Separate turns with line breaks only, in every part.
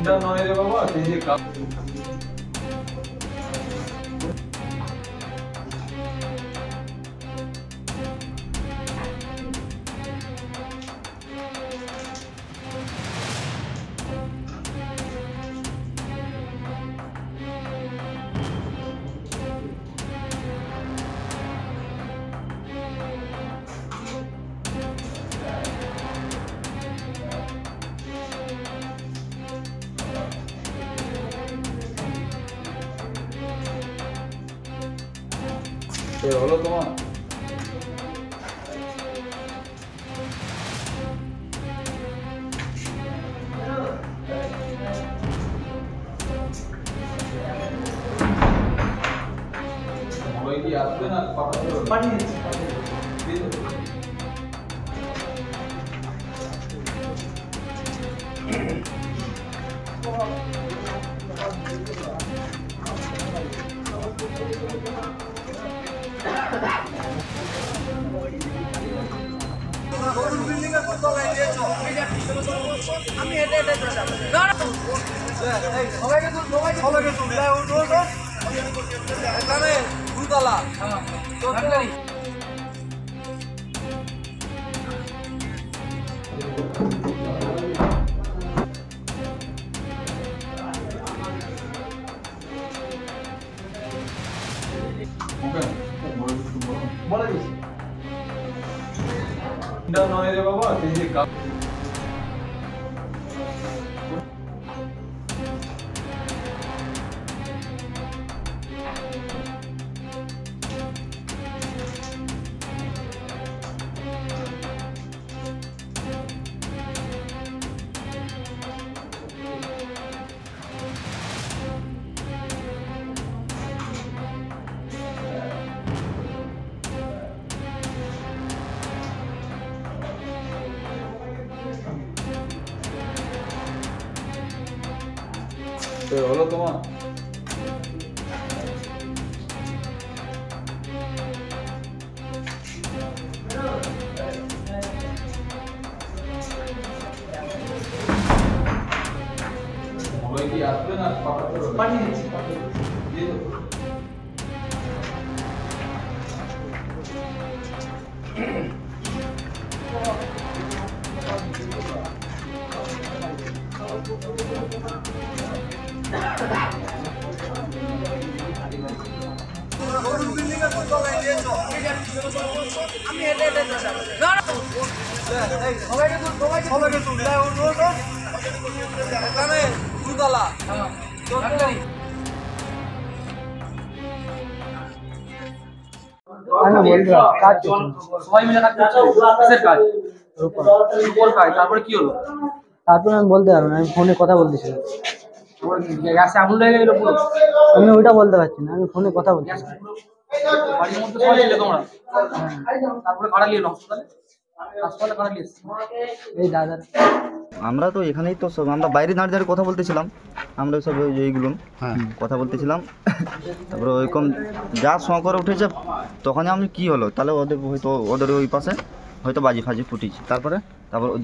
এটা নয় রে বাবা, এই যে হলো তোমার ওই কি আসবে না পাঠিয়ে দিচ্ছি
আমি হেঁটে হেঁটে সবাইকে এখানে দুতলা
বলে দিচ্ছি এটা নয় রে বাবা, এই যে হলো তোমার ওই কি আসবে না পাঠিয়ে দিচ্ছি
আমি হেঁটে হেঁটে সবাইকে এখানে দুতলা
সবাই মিলে কাজ করছে। কিসের কাজ? রূপোর কাজ। তারপরে কি হলো?
তারপরে আমি বলতে পারবো না, আমি ফোনে কথা বলতেছিলাম।
গ্যাসে আগুন লেগে গেল পুরো?
আমি ওইটা বলতে পারছি না, আমি ফোনে কথা বলতেছিলাম।
বাড়ির মধ্যে সবাই ছিলে তোমরা? তারপরে ভাড়া নিয়ে এলো হাসপাতালে? হাসপাতালে ভাড়া নিয়ে এসছি
এই দাদার
আমরা তো এখানেই তো সব আমরা বাইরে দাঁড়িয়ে দাঁড়িয়ে কথা বলতেছিলাম, আমরা সব ওই এইগুলো কথা বলতেছিলাম। তারপরে ওইরকম যা শঁ করে উঠেছে তখন আমি কি হলো তাহলে ওদের ওই পাশে হয়তো বাজি ফাজি ফুটেছে। তারপর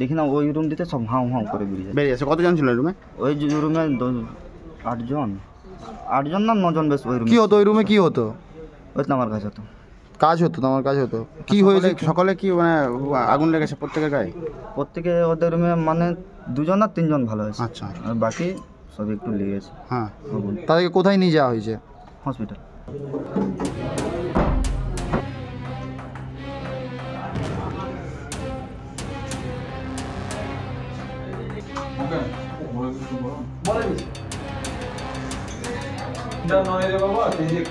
দেখি না ওই রুম দিতে সব হাউ হাউ করে বেরিয়েছে।
কতজন ছিল রুমে?
ওই রুমে 8জন না 9জন বেশ। ওই রুমে
কি হতো? ওই রুমে কি হতো?
ওই তো আমার কাছে হতো
কাজ হতো, তোমার কাজ হতো। কি হয়েছে সকালে? কি মানে আগুন লেগেছে প্রত্যেকের গায়ে?
প্রত্যেকে ওদের রুমে মানে 2জন না 3জন ভালো হয়েছে।
আচ্ছা,
আর বাকি সব একটু লেগেছে।
হ্যাঁ, তাদেরকে কোথায় নিয়ে যাওয়া হয়েছে?
হসপিটাল।
বলে দিচ্ছি এটা নয় রে বাবা, এই যে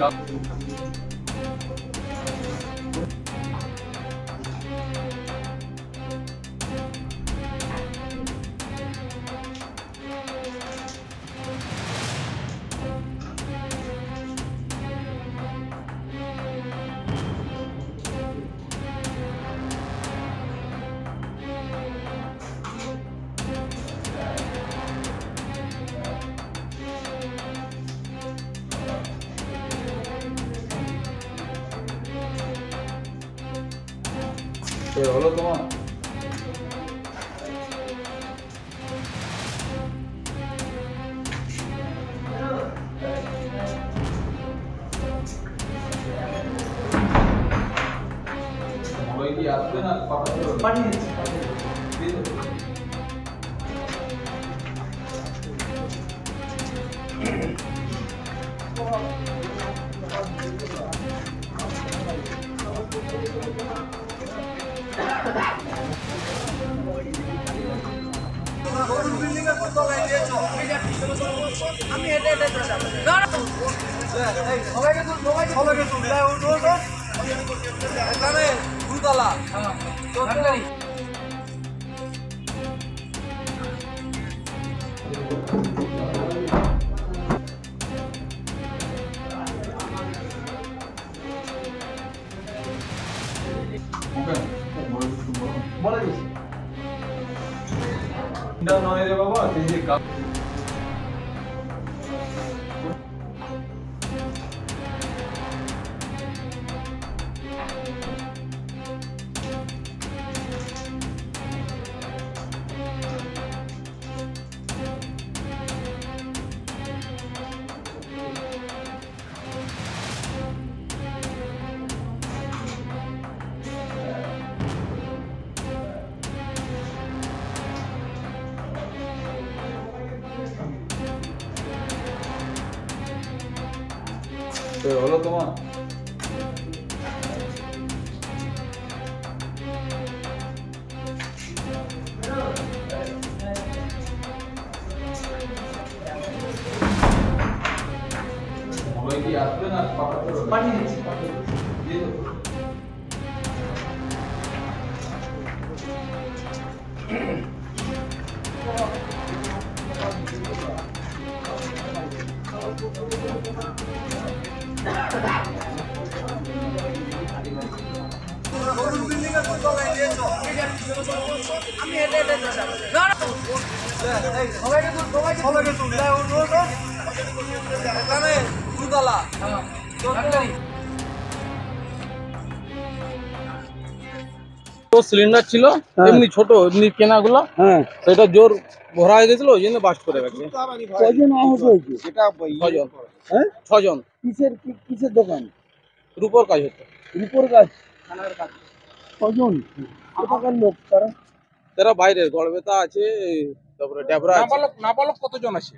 হলো তোমার আসবেন আর পাঠাতে হবে।
পাঠিয়ে দিচ্ছি
দিয়ে দেবো।
বিল্ডিং এর দোতলায় দিয়েছো আমি হেঁটে হেঁটে যাবো না না এই সবাইকে তুল এখানে দুতলা
ওকে, বলে দিচ্ছি, বলো।
বলে দিচ্ছি
এটা নয় রে বাবা, এই যে তো হলো তোমার? সবাই কি আসবেন আর পাঠাতে হবে?
পাঠিয়ে দিচ্ছি
দিয়ে দেবো।
বিল্ডিং এর দোতলায় দিয়েছো আমি হেঁটে হেঁটে যাবো না না এই সবাইকে তুল এখানে দুতলা
তো সিলিন্ডার ছিল এমনি ছোট এমনি কেনাগুলো সেটা জোর ভরা হয়ে গেছিল ওই জন্য বাস্ট করে গেছে
কয়জন আহত হয়েছে?
ছজন
হ্যাঁ?
ছজন
কিসের দোকান?
রূপর কাজ হতো
রূপোর কাজ। কজন? কোথাকার লোক তারা?
তারা বাইরের গড়বেতা আছে তারপরে ড্যাবরা আছে
নাবালক নাবালক কতজন আছে?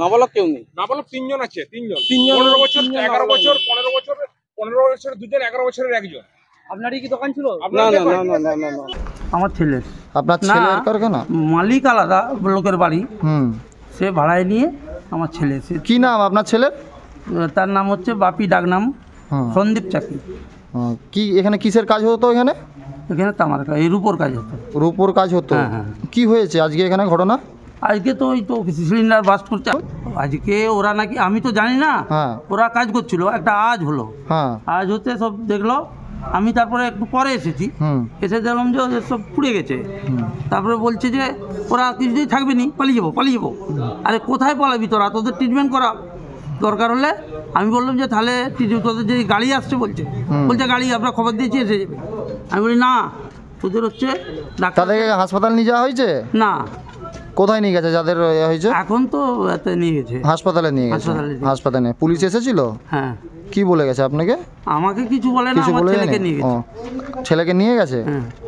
নাবালক কেউ নেই
নাবালক তিনজন আছে, তিনজন।
তিনজন।
15 বছর,
তিনজন
11
নাবালক।
বছর, 15 বছর, 15 বছরের দুজন, 11 বছরের একজন।
আপনারই কি দোকান ছিল?
না
আপনার
না
দোকান?
না না না না
আমার ছেলের
আপনার
না।
ছেলের কারখানা?
মালিক আলাদা লোকের বাড়ি,
হুম।
সে ভাড়ায় নিয়ে আমার ছেলে সে
কি নাম আপনার ছেলের?
তার নাম হচ্ছে বাপি, ডাকনাম
হুম।
সন্দীপ চাকি।
কি এখানে কিসের কাজ হতো? এখানে
এখানে তামার কাজ, এই রূপোর কাজ হতো।
রূপোর কাজ হতো?
হ্যাঁ, হ্যাঁ।
কি হয়েছে আজকে এখানে ঘটনা?
আজকে তো ওই তো সিলিন্ডার বাস্ট করছে আজকে ওরা নাকি, আমি তো জানি না,
হ্যাঁ।
ওরা কাজ করছিল, একটা আজ হলো,
হ্যাঁ।
আজ হতে সব দেখলো, আমি তারপরে একটু পরে এসেছি,
হুম।
এসে দেখলাম যে ওদের সব পুড়ে গেছে। তারপরে বলছে যে ওরা কিছুদিন থাকবে নি, পালিয়ে যাবো। আরে কোথায় পালাবি তোরা, তোদের ট্রিটমেন্ট করা দরকার হলে। আমি বললাম যে তাহলে তোদের যে গাড়ি আসছে বলছে গাড়ি আমরা খবর দিয়েছি এসে যাবে। আমি বলি না, তোদের হচ্ছে ডাক্তার
তাদেরকে হাসপাতাল নিয়ে যাওয়া হয়েছে?
না,
কোথায় নিয়ে গেছে যাদের হয়েছে?
এখন তো এতে নিয়ে গেছে
হাসপাতালে নিয়ে গেছে।
হাসপাতালে নিয়ে গেছে।
হাসপাতালে পুলিশ এসেছিল?
হ্যাঁ।
কি বলে গেছে আপনাকে?
আমাকে কিছু বলে না,
কিছু
আমার
বলে
ছেলেকে
যায়নি?
নিয়ে
ও,
গেছে।
ছেলেকে নিয়ে গেছে?
হ্যাঁ।